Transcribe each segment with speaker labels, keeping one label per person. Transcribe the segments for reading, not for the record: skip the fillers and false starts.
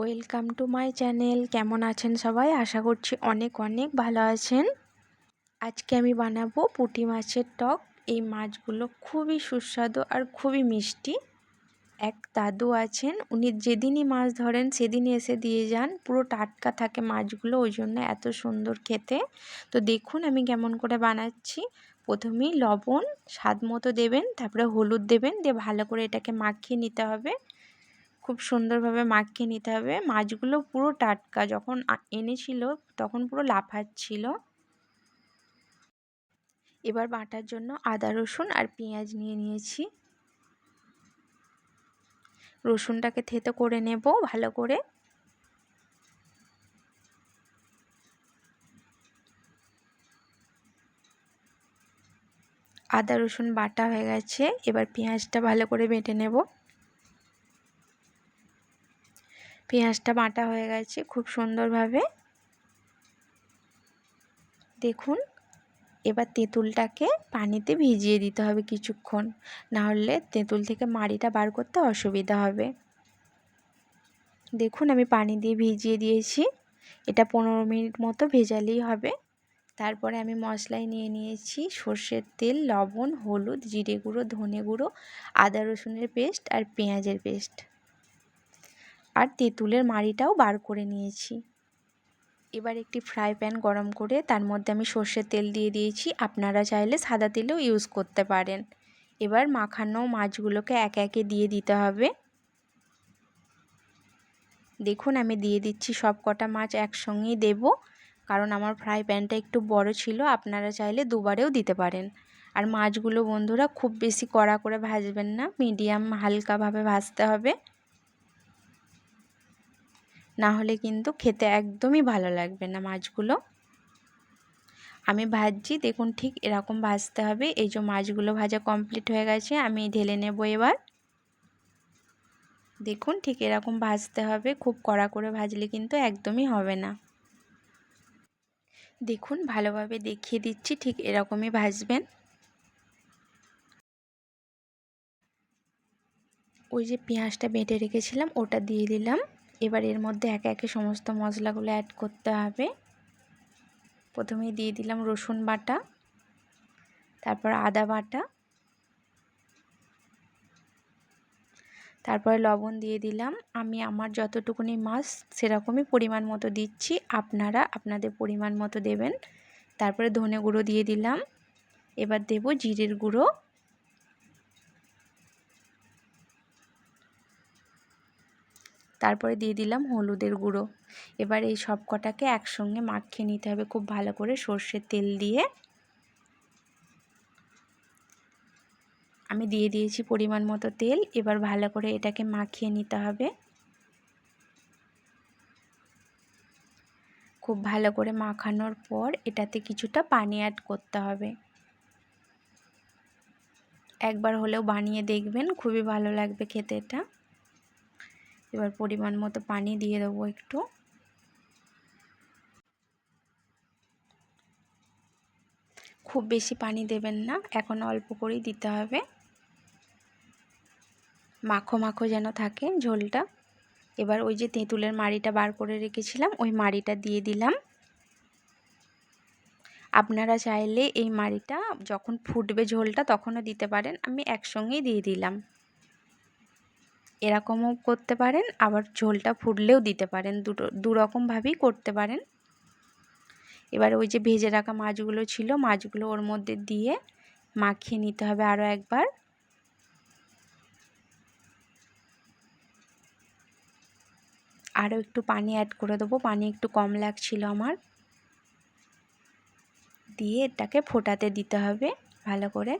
Speaker 1: Welcome to my channel. কেমন আছেন সবাই? আশা করছি অনেক অনেক ভালো আছেন। আজকে আমি বানাবো পুঁটি মাছের টক। এই মাছগুলো খুবই সুস্বাদু আর খুবই মিষ্টি। এক দাদু আছেন, উনি যেদিনই মাছ ধরেন সেদিনই এসে দিয়ে যান। পুরো টাটকা থাকে মাছগুলো, ওই জন্য এত সুন্দর খেতে। তো দেখুন আমি কেমন করে বানাচ্ছি। প্রথমেই লবণ স্বাদ মতো দেবেন, তারপরে হলুদ দেবেন, দিয়ে ভালো করে এটাকে মাখিয়ে নিতে হবে। খুব সুন্দরভাবে মাখিয়ে নিতে হবে। মাছগুলো পুরো টাটকা, যখন এনেছিল তখন পুরো লাফাচ্ছিল। এবার বাটার জন্য আদা রসুন আর পেঁয়াজ নিয়ে নিয়েছি। রসুনটাকে থেতো করে নেব ভালো করে। আদা রসুন বাটা হয়ে গেছে, এবার পেঁয়াজটা ভালো করে বেটে নেব। পেঁয়াজটা বাটা হয়ে গেছে খুব সুন্দরভাবে। দেখুন, এবার তেঁতুলটাকে পানিতে ভিজিয়ে দিতে হবে কিছুক্ষণ, না হলে তেঁতুল থেকে মাড়িটা বার করতে অসুবিধা হবে। দেখুন আমি পানি দিয়ে ভিজিয়ে দিয়েছি। এটা 15 মিনিট মতো ভেজালেই হবে। তারপরে আমি মশলায় নিয়ে নিয়েছি সর্ষের তেল, লবণ, হলুদ, জিরে গুঁড়ো, ধনে গুঁড়ো, আদা রসুনের পেস্ট আর পেঁয়াজের পেস্ট, আর তেঁতুলের মাড়িটাও বার করে নিয়েছি। এবার একটি ফ্রাই প্যান গরম করে তার মধ্যে আমি সর্ষের তেল দিয়ে দিয়েছি। আপনারা চাইলে সাদা তেলও ইউজ করতে পারেন। এবার মাখানো মাছগুলোকে একে একে দিয়ে দিতে হবে। দেখুন আমি দিয়ে দিচ্ছি সব কটা মাছ একসঙ্গেই দেব, কারণ আমার ফ্রাই প্যানটা একটু বড় ছিল। আপনারা চাইলে দুবারেও দিতে পারেন। আর মাছগুলো বন্ধুরা খুব বেশি কড়া করে ভাজবেন না, মিডিয়াম হালকাভাবে ভাজতে হবে, না হলে কিন্তু খেতে একদমই ভালো লাগবে না মাছগুলো। আমি ভাজছি, দেখুন ঠিক এরকম ভাজতে হবে। এই যে মাছগুলো ভাজা কমপ্লিট হয়ে গেছে, আমি ঢেলে নেব এবার। দেখুন ঠিক এরকম ভাজতে হবে, খুব কড়া করে ভাজলে কিন্তু একদমই হবে না। দেখুন ভালোভাবে দেখিয়ে দিচ্ছি, ঠিক এরকমই ভাজবেন। ওই যে পেঁয়াজটা বেটে রেখেছিলাম ওটা দিয়ে দিলাম। এবার এর মধ্যে একে একে সমস্ত মশলাগুলো অ্যাড করতে হবে। প্রথমে দিয়ে দিলাম রসুন বাটা, তারপর আদা বাটা, তারপরে লবণ দিয়ে দিলাম। আমি আমার যতটুকুনি মাছ সেরকমই পরিমাণ মতো দিচ্ছি, আপনারা আপনাদের পরিমাণ মতো দেবেন। তারপরে ধনে গুঁড়ো দিয়ে দিলাম। এবার দেব জিরের গুঁড়ো, তারপরে দিয়ে দিলাম হলুদের গুঁড়ো। এবার এই সব কটাকে একসঙ্গে মাখিয়ে নিতে হবে খুব ভালো করে সর্ষের তেল দিয়ে। আমি দিয়ে দিয়েছি পরিমাণ মতো তেল। এবার ভালো করে এটাকে মাখিয়ে নিতে হবে। খুব ভালো করে মাখানোর পর এটাতে কিছুটা পানি অ্যাড করতে হবে। একবার হলেও বানিয়ে দেখবেন, খুবই ভালো লাগবে খেতে এটা। এবার পরিমাণ মতো পানি দিয়ে দেবো একটু। খুব বেশি পানি দেবেন না, এখন অল্প করেই দিতে হবে, মাখো মাখো যেন থাকে ঝোলটা। এবার ওই যে তেঁতুলের মাড়িটা বার করে রেখেছিলাম ওই মাড়িটা দিয়ে দিলাম। আপনারা চাইলে এই মাড়িটা যখন ফুটবে ঝোলটা তখনও দিতে পারেন, আমি একসঙ্গেই দিয়ে দিলাম। এরকমও করতে পারেন, আবার ঝোলটা ফুটলেও দিতে পারেন, দু রকমভাবেই করতে পারেন। এবার ওই যে ভেজে রাখা মাছগুলো ছিল, মাছগুলো ওর মধ্যে দিয়ে মাখিয়ে নিতে হবে আরও একবার। আরও একটু পানি অ্যাড করে দেবো, পানি একটু কম লাগছিল আমার। দিয়ে এটাকে ফোটাতে দিতে হবে ভালো করে।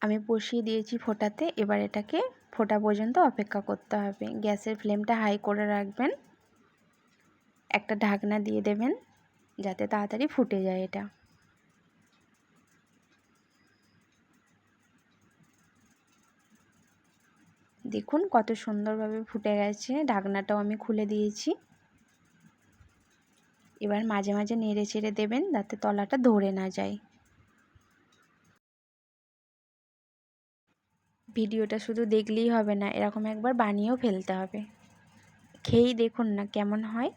Speaker 1: আমি বসিয়ে দিয়েছি ফোটাতে, এবার এটাকে ফোটা পর্যন্ত অপেক্ষা করতে হবে। গ্যাসের ফ্লেমটা হাই করে রাখবেন, একটা ঢাকনা দিয়ে দেবেন যাতে তাড়াতাড়ি ফুটে যায় এটা। দেখুন কত সুন্দরভাবে ফুটে গেছে, ঢাকনাটাও আমি খুলে দিয়েছি। এবার মাঝে মাঝে নেড়ে চেড়ে দেবেন যাতে তলাটা ধরে না যায়। ভিডিওটা শুধু দেখলেই হবে না, এরকম একবার বানিয়েও ফেলতে হবে। খেয়েই দেখুন না কেমন হয়।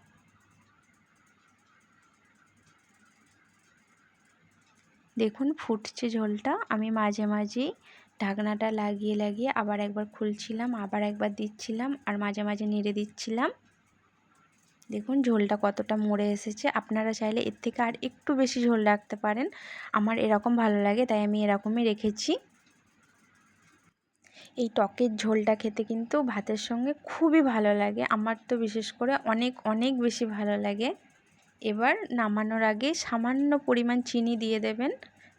Speaker 1: দেখুন ফুটছে ঝোলটা। আমি মাঝে মাঝেই ঢাকনাটা লাগিয়ে লাগিয়ে আবার একবার খুলছিলাম, আবার একবার দিচ্ছিলাম, আর মাঝে মাঝে নেড়ে দিচ্ছিলাম। দেখুন ঝোলটা কতটা মরে এসেছে। আপনারা চাইলে এর থেকে আর একটু বেশি ঝোল রাখতে পারেন। আমার এরকম ভালো লাগে তাই আমি এরকমই রেখেছি। এই টকের ঝোলটা খেতে কিন্তু ভাতের সঙ্গে খুবই ভালো লাগে। আমার তো বিশেষ করে অনেক অনেক বেশি ভালো লাগে। এবার নামানোর আগে সামান্য পরিমাণ চিনি দিয়ে দেবেন,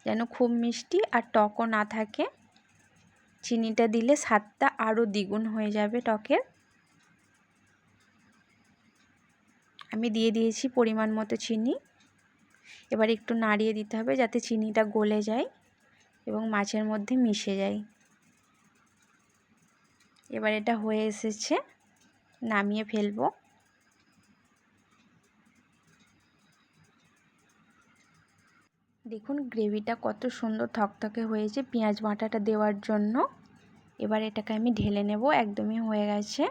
Speaker 1: যেন খুব মিষ্টি আর টকও না থাকে। চিনিটা দিলে স্বাদটা আরও দ্বিগুণ হয়ে যাবে টকের। আমি দিয়ে দিয়েছি পরিমাণ মতো চিনি। এবার একটু নাড়িয়ে দিতে হবে যাতে চিনিটা গলে যায় এবং মাছের মধ্যে মিশে যায়। এবার এটা হয়ে এসেছে, নামিয়ে ফেলবো। দেখুন গ্রেভিটা কত সুন্দর থকথকে হয়েছে পেঁয়াজ বাটাটা দেওয়ার জন্য। এবার এটাকে আমি ঢেলে নেব, একদমই হয়ে গেছে।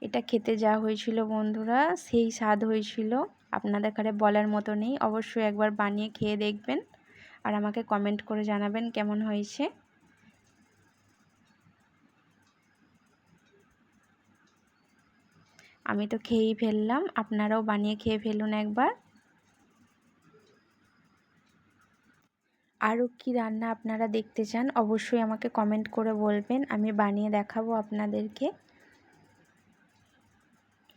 Speaker 1: এটা খেতে যা হয়েছিল বন্ধুরা, সেই স্বাদ হয়েছিল, আপনাদের কাছে বলার মতো নেই। অবশ্যই একবার বানিয়ে খেয়ে দেখবেন আর আমাকে কমেন্ট করে জানাবেন কেমন হয়েছে। আমি তো খেয়েই ফেললাম, আপনারাও বানিয়ে খেয়ে ফেলুন একবার। আরও কি রান্না আপনারা দেখতে চান অবশ্যই আমাকে কমেন্ট করে বলবেন, আমি বানিয়ে দেখাবো আপনাদেরকে।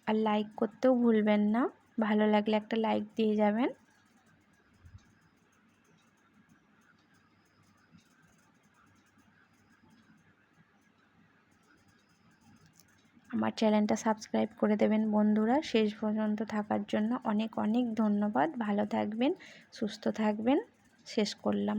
Speaker 1: আর লাইক করতেও ভুলবেন না, ভালো লাগলে একটা লাইক দিয়ে যাবেন। আমার চ্যানেলটা সাবস্ক্রাইব করে দেবেন বন্ধুরা। শেষ পর্যন্ত থাকার জন্য অনেক অনেক ধন্যবাদ। ভালো থাকবেন, সুস্থ থাকবেন। শেষ করলাম।